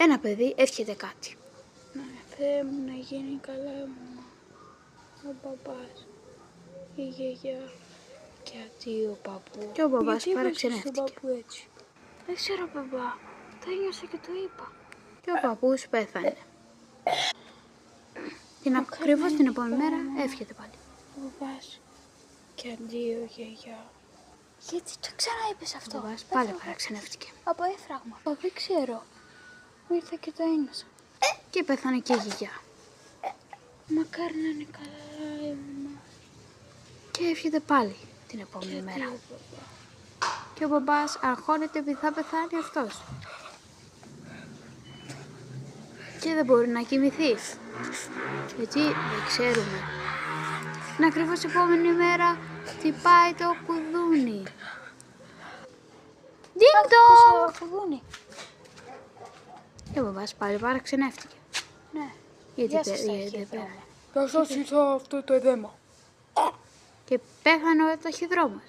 Ένα παιδί εύχεται κάτι. Ναι, Θεέ μου να γίνει καλά η μαμά, ο μπαμπάς, η γιαγιά και αντί ο παππού. Και ο μπαμπάς Γιατί παραξενεύτηκε. είπες στον παππού έτσι? Δεν ξέρω μπαμπά, το ένιωσα και το είπα. Και ο παππούς πέθανε. Ακριβώς την επόμενη μέρα εύχεται πάλι. Ο μπαμπάς και αντίο γιαγιά. Γιατί το ξαναείπες Ο αυτό? μπαμπάς πάλι παραξενεύτηκε. Από έφραγμα. Δεν ξέρω. Μου ήρθε και το ένιωσα. Και πέθανε και η γιαγιά. Μακάρι να είναι καλά η μαμά. Και εύχεται πάλι την επόμενη μέρα. Ο μπαμπά. Και ο μπαμπάς αγχώνεται επειδή θα πεθάνει αυτός. Και δεν μπορεί να κοιμηθεί. Γιατί δεν ξέρουμε. Είναι ακριβώς την επόμενη μέρα χτυπάει το κουδούνι. Ding-dong! Κουδούνι. Και ο μπαμπάς πάλι παραξενεύτηκε. Ναι. Γιατί Γεια σας, δεν ταχυδρόμο. πέθανε. Γεια σας, ήρθα αυτό το εδέμα. Και πέθανε ο ταχυδρόμος.